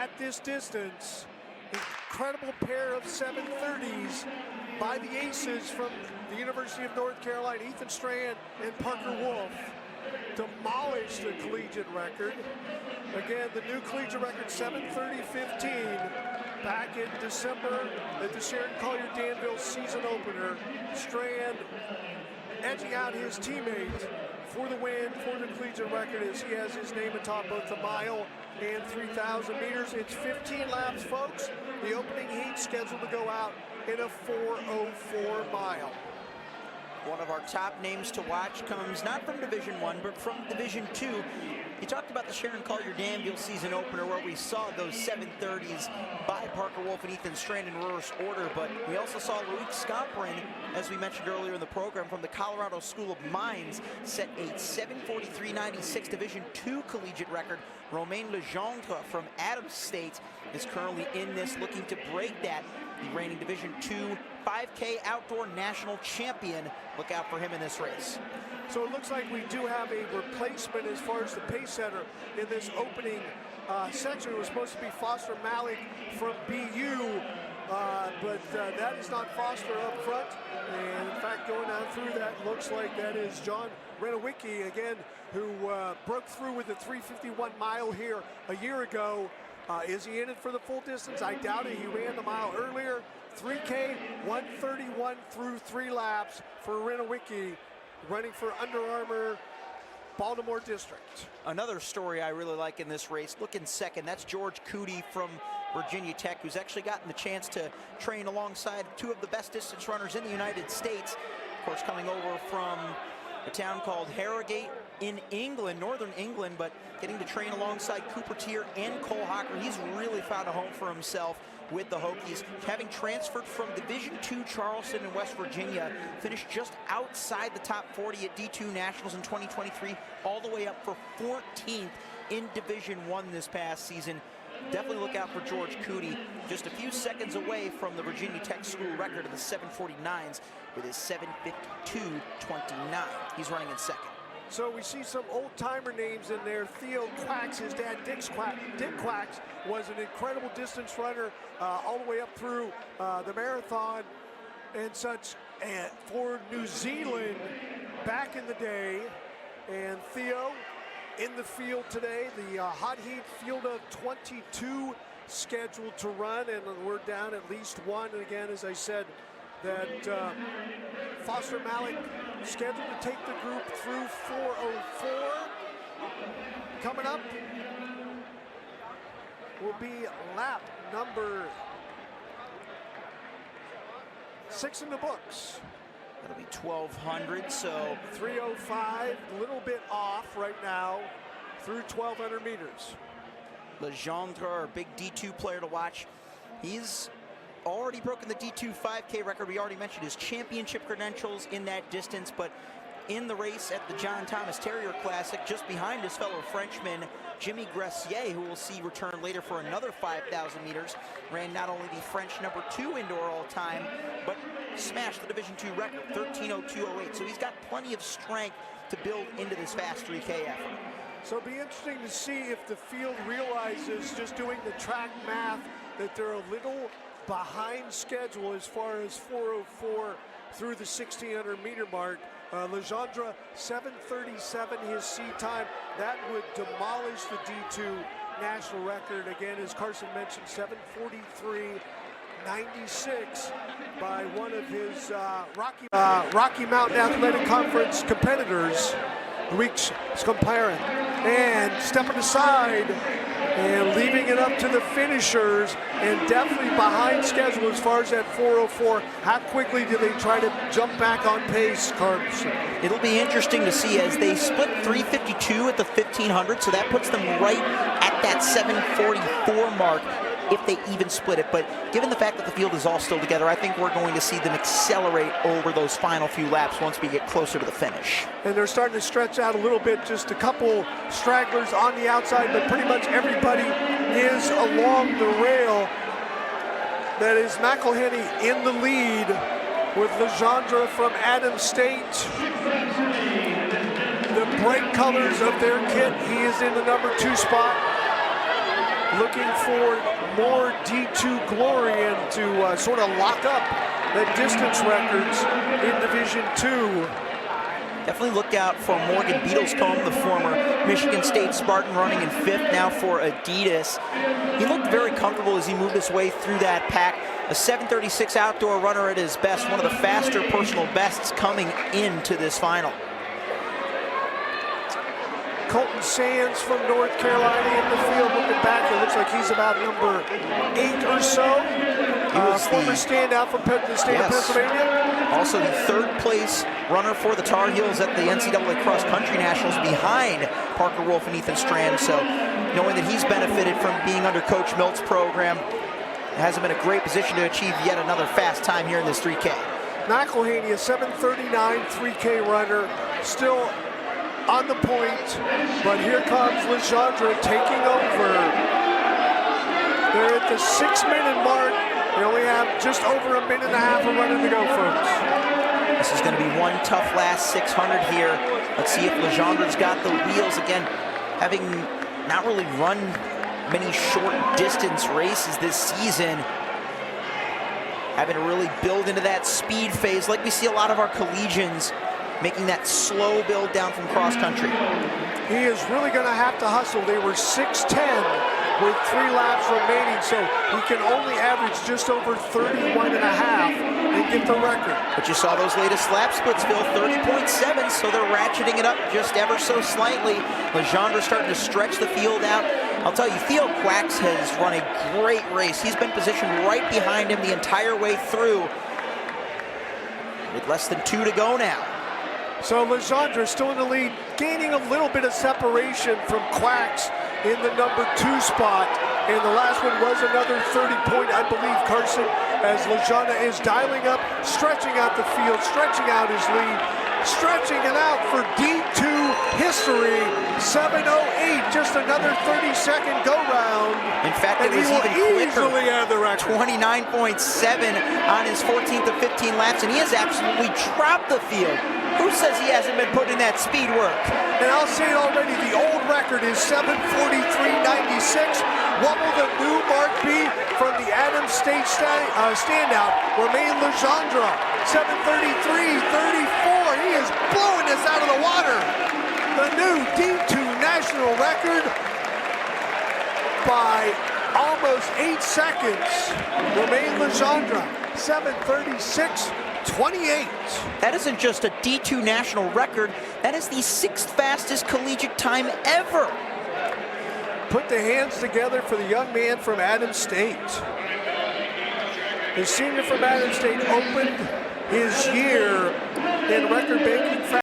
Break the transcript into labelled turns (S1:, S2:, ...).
S1: at this distance. Incredible pair of 730s by the aces from the University of North Carolina, Ethan Strand and Parker Wolf. Demolished the collegiate record. Again, the new collegiate record, 7:30.15, back in December at the Sharon Collier Danville season opener. Strand edging out his teammate for the win for the collegiate record as he has his name atop both the mile and 3,000 meters. It's 15 laps, folks. The opening heat scheduled to go out in a 4:04 mile.
S2: One of our top names to watch comes not from Division I, but from Division II. You talked about the Sharon Collier Danville season opener where we saw those 730s by Parker Wolf and Ethan Strand in reverse order, but we also saw Loic Scamperin, as we mentioned earlier in the program, from the Colorado School of Mines, set a 7:43.96 Division II collegiate record. Romain Legendre from Adams State is currently in this, looking to break that. The reigning Division II 5K outdoor national champion. Look out for him in this race.
S1: So it looks like we do have a replacement as far as the pace setter in this opening section. It was supposed to be Foster Malik from BU, but that is not Foster up front. And in fact, going down through that, looks like that is John Renowicki again, who broke through with the 3:51 mile here a year ago. Is he in it for the full distance? I doubt it. He ran the mile earlier. 3K, 1:31 through 3 laps for Renowicki, running for Under Armour, Baltimore District.
S2: Another story I really like in this race, looking second, that's George Cootie from Virginia Tech, who's actually gotten the chance to train alongside two of the best distance runners in the United States. Of course, coming over from a town called Harrogate in England, northern England, but getting to train alongside Cooper Tier and Cole Hocker. He's really found a home for himself with the Hokies, having transferred from Division II Charleston in West Virginia, finished just outside the top 40 at D2 Nationals in 2023, all the way up for 14th in Division I this past season. Definitely look out for George Cootie, just a few seconds away from the Virginia Tech school record of the 7:49s with his 7:52.29. He's running in second.
S1: So we see some old-timer names in there. Theo Quacks, his dad Dick Quacks, was an incredible distance runner all the way up through the marathon and such, and for New Zealand back in the day. And Theo in the field today, the hot heat field of 22 scheduled to run, and we're down at least one. And again, as I said, that Foster Malik scheduled to take the group through 4:04. Coming up will be lap number 6 in the books.
S2: That'll be 1,200, so
S1: 3:05, a little bit off right now through 1,200 meters.
S2: Legendre, our big D2 player to watch, he's already broken the D2 5K record. We already mentioned his championship credentials in that distance, but in the race at the John Thomas Terrier Classic, just behind his fellow Frenchman, Jimmy Gressier, who we'll see return later for another 5,000 meters, ran not only the French #2 indoor all-time, but smashed the Division II record, 13:02.08. So he's got plenty of strength to build into this fast 3K effort.
S1: So it'll be interesting to see if the field realizes, just doing the track math, that they're a little behind schedule as far as 4:04 through the 1,600 meter mark. Legendre 7:37 his seed time. That would demolish the D2 national record. Again, as Carson mentioned, 7:43.96 by one of his Rocky Mountain Athletic Conference competitors, Loic Scamperin. And stepping aside and leaving it up to the finishers, and definitely behind schedule as far as that 4:04. How quickly do they try to jump back on pace, Carson?
S2: It'll be interesting to see as they split 3:52 at the 1,500, so that puts them right at that 7:44 mark if they even split it. But given the fact that the field is all still together, I think we're going to see them accelerate over those final few laps once we get closer to the finish.
S1: And they're starting to stretch out a little bit, just a couple stragglers on the outside, but pretty much everybody is along the rail. That is McElhenney in the lead with Legendre from Adams State. The bright colors of their kit, he is in the #2 spot. looking for more D2 glory and to sort of lock up the distance records in Division II.
S2: Definitely look out for Morgan Beatlescombe, the former Michigan State Spartan, running in 5th now for Adidas. He looked very comfortable as he moved his way through that pack. A 7:36 outdoor runner at his best, one of the faster personal bests coming into this final.
S1: Colton Sands from North Carolina in the field. Looking back, it looks like he's about number 8 or so.
S2: He was
S1: former standout from the state of Pennsylvania.
S2: Also the 3rd place runner for the Tar Heels at the NCAA Cross Country Nationals behind Parker Wolf and Ethan Strand. So knowing that he's benefited from being under Coach Milt's program, has him in a great position to achieve yet another fast time here in this 3K.
S1: McElhaney, a 7:39 3K runner, still on the point, but here comes Legendre taking over. They're at the 6-minute mark. They only have just over a minute and a half of running to go, folks.
S2: This is going to be one tough last 600 here. Let's see if Legendre's got the wheels again, having not really run many short distance races this season, having to really build into that speed phase like we see a lot of our collegians, making that slow build down from cross country.
S1: He is really going to have to hustle. They were 6:10 with 3 laps remaining, so he can only average just over 31 and a half and get the record.
S2: But you saw those latest lap splits, Phil, 30.7, so they're ratcheting it up just ever so slightly. Legendre starting to stretch the field out. I'll tell you, Theo Quacks has run a great race. He's been positioned right behind him the entire way through, with less than 2 to go now.
S1: So Legendre still in the lead, gaining a little bit of separation from Quacks in the number 2 spot. And the last one was another 30-point, I believe, Carson, as Legendre is dialing up, stretching out the field, stretching out his lead, stretching it out for D2 history. 7:08, just another 30-second go-round.
S2: In fact,
S1: and
S2: it was
S1: he
S2: even
S1: will
S2: quicker.
S1: easily add the record.
S2: 29.7 on his 14th of 15 laps, and he has absolutely dropped the field. Who says he hasn't been putting that speed work?
S1: And I'll say it already, the old record is 7:43.96. What will the new mark be from the Adams State standout? Romain Legendre, 7:33.34. He is blowing this out of the water. The new D2 national record by almost 8 seconds. Romain Legendre, 7:36.28.
S2: That isn't just a D2 national record, that is the 6th fastest collegiate time ever.
S1: Put the hands together for the young man from Adams State. The senior from Adams State opened his year in record-breaking